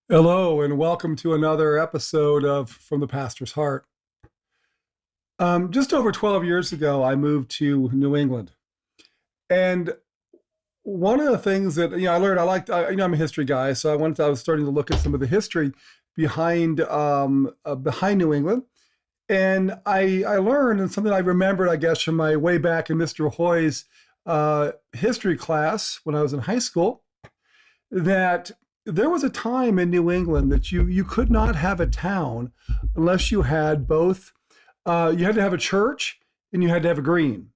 Hello, and welcome to another episode of From the Pastor's Heart. Just over 12 years ago, I moved to New England. And one of the things that, I learned, I'm a history guy, so I was starting to look at some of the history behind New England. And I learned, and something I remembered, I guess, from my way back in Mr. Hoy's history class when I was in high school, that there was a time in New England that you could not have a town unless you had both. You had to have a church and you had to have a green.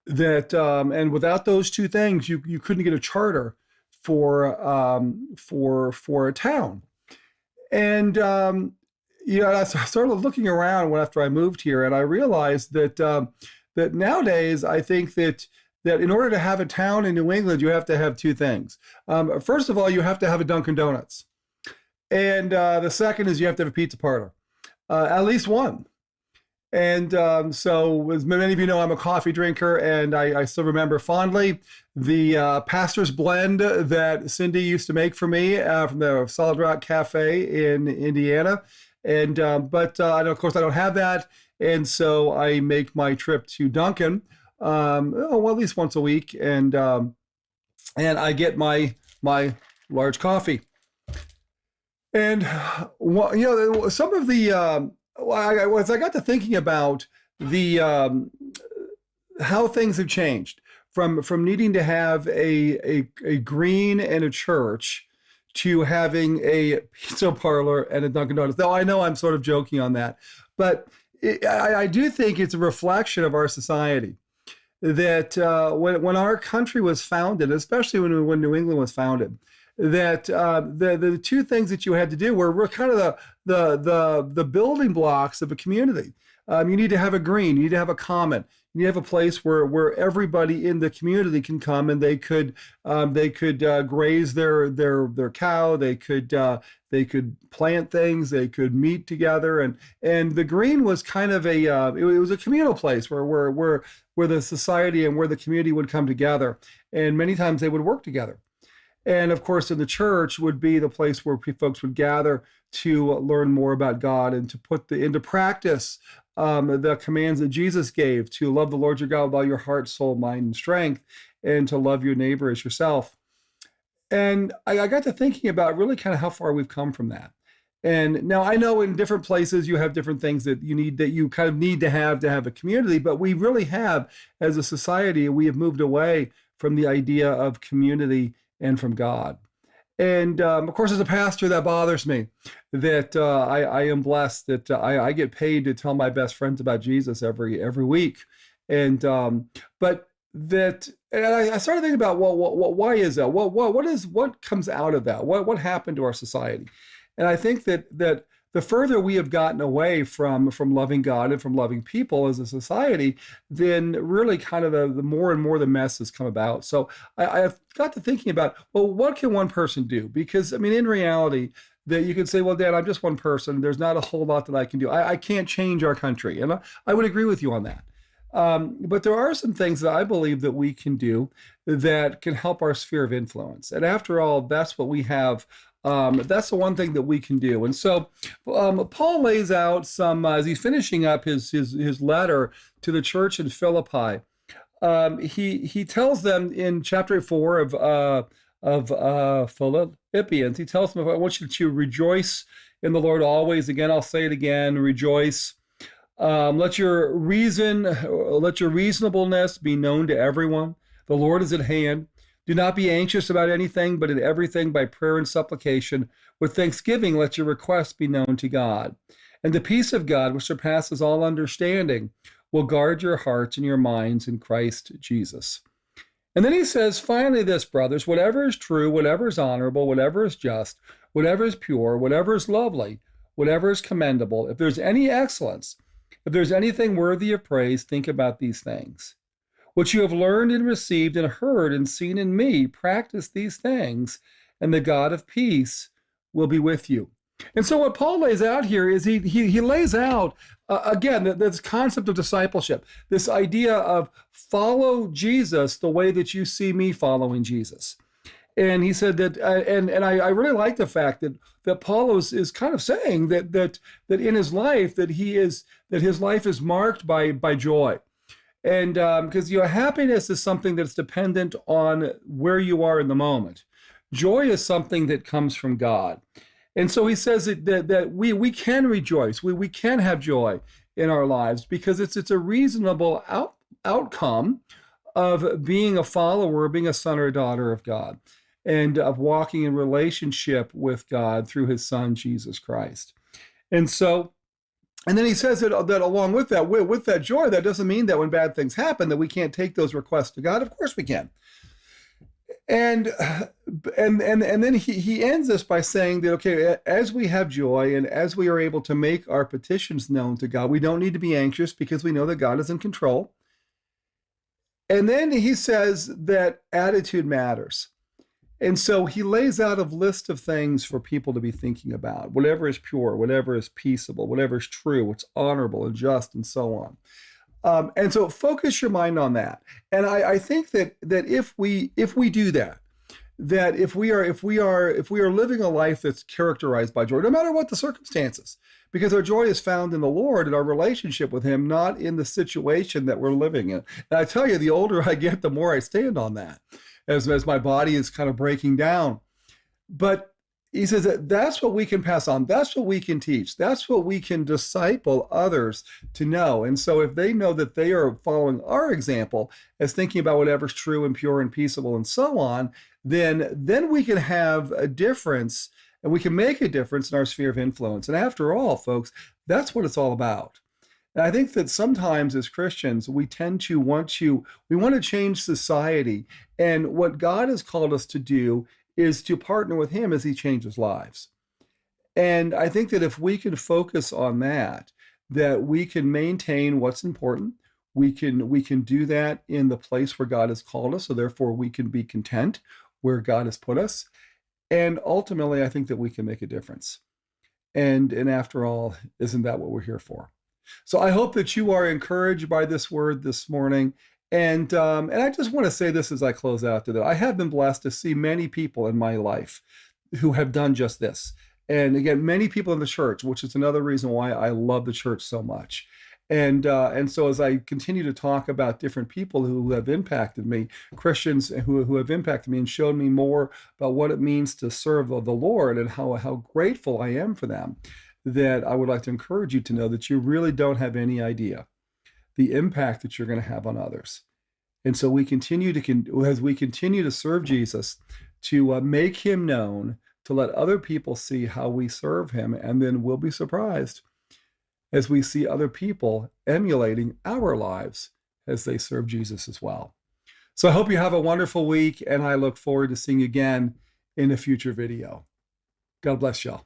And without those two things, you couldn't get a charter for a town. And I started looking around after I moved here, and I realized that nowadays I think that in order to have a town in New England, you have to have two things. First of all, you have to have a Dunkin' Donuts. And the second is you have to have a pizza parlor, at least one. And so, as many of you know, I'm a coffee drinker, and I still remember fondly the Pastor's Blend that Cindy used to make for me from the Solid Rock Cafe in Indiana. But of course, I don't have that. And so I make my trip to Dunkin', at least once a week, and I get my large coffee. And some of the as I got to thinking about the how things have changed from needing to have a green and a church to having a pizza parlor and a Dunkin' Donuts. Though I know I'm sort of joking on that, but I do think it's a reflection of our society that when our country was founded, especially when New England was founded, that the two things that you had to do were kind of the building blocks of a community. You need to have a green, you need to have a common, you need to have a place where everybody in the community can come and they could graze their cow, they could plant things, they could meet together, and the green was kind of it was a communal place where the society and where the community would come together, and many times they would work together. And of course, in the church would be the place where folks would gather to learn more about God and to put into practice the commands that Jesus gave to love the Lord your God with all your heart, soul, mind, and strength, and to love your neighbor as yourself. And I got to thinking about really kind of how far we've come from that. And now I know in different places you have different things that you kind of need to have a community, but we really have, as a society, we have moved away from the idea of community and from God. And of course, as a pastor, that bothers me that I am blessed that I get paid to tell my best friends about Jesus every week. And but that and I started thinking about, well, why is that? What comes out of that? What happened to our society? And I think that the further we have gotten away from loving God and from loving people as a society, then really kind of the more and more the mess has come about. So I've got to thinking about, well, what can one person do? Because I mean, in reality, that you could say, well, Dad, I'm just one person. There's not a whole lot that I can do. I can't change our country, and I would agree with you on that. But there are some things that I believe that we can do that can help our sphere of influence. And after all, that's what we have. That's the one thing that we can do. And so Paul lays out some, as he's finishing up his letter to the church in Philippi. He tells them in chapter 4 of Philippians, he tells them, I want you to rejoice in the Lord always. Again, I'll say it again, rejoice. Let your reasonableness be known to everyone. The Lord is at hand. Do not be anxious about anything, but in everything by prayer and supplication, with thanksgiving, let your requests be known to God. And the peace of God, which surpasses all understanding, will guard your hearts and your minds in Christ Jesus. And then he says, finally, this, brothers, whatever is true, whatever is honorable, whatever is just, whatever is pure, whatever is lovely, whatever is commendable, if there's any excellence, if there's anything worthy of praise, think about these things. What you have learned and received and heard and seen in me, practice these things, and the God of peace will be with you. And so what Paul lays out here is he lays out, again, this concept of discipleship, this idea of follow Jesus the way that you see me following Jesus. And he said that, I really like the fact that Paul is kind of saying that in his life that his life is marked by joy, and because happiness is something that's dependent on where you are in the moment. Joy is something that comes from God, and so he says that we can rejoice, we can have joy in our lives because it's a reasonable outcome of being a follower, being a son or a daughter of God, and of walking in relationship with God through his son, Jesus Christ. And so, and then he says that along with that joy, that doesn't mean that when bad things happen, that we can't take those requests to God. Of course we can. And then he ends this by saying that, okay, as we have joy and as we are able to make our petitions known to God, we don't need to be anxious because we know that God is in control. And then he says that attitude matters. And so he lays out a list of things for people to be thinking about: whatever is pure, whatever is peaceable, whatever is true, what's honorable and just, and so on. And so focus your mind on that. And I think that if we do that, that if we are living a life that's characterized by joy, no matter what the circumstances, because our joy is found in the Lord and our relationship with him, not in the situation that we're living in. And I tell you, the older I get, the more I stand on that, as my body is kind of breaking down. But he says that that's what we can pass on. That's what we can teach. That's what we can disciple others to know. And so if they know that they are following our example as thinking about whatever's true and pure and peaceable and so on, then we can have a difference, and we can make a difference in our sphere of influence. And after all, folks, that's what it's all about. And I think that sometimes as Christians, we tend to want to change society. And what God has called us to do is to partner with him as he changes lives. And I think that if we can focus on that we can maintain what's important. We can do that in the place where God has called us. So therefore we can be content where God has put us. And ultimately, I think that we can make a difference. And after all, isn't that what we're here for? So I hope that you are encouraged by this word this morning. And I just want to say this as I close out, that I have been blessed to see many people in my life who have done just this. And again, many people in the church, which is another reason why I love the church so much. And so as I continue to talk about different people who have impacted me, Christians who have impacted me and shown me more about what it means to serve the Lord and how grateful I am for them, that I would like to encourage you to know that you really don't have any idea the impact that you're going to have on others. And so as we continue to serve Jesus, to make him known, to let other people see how we serve him, and then we'll be surprised as we see other people emulating our lives as they serve Jesus as well. So I hope you have a wonderful week, and I look forward to seeing you again in a future video. God bless y'all.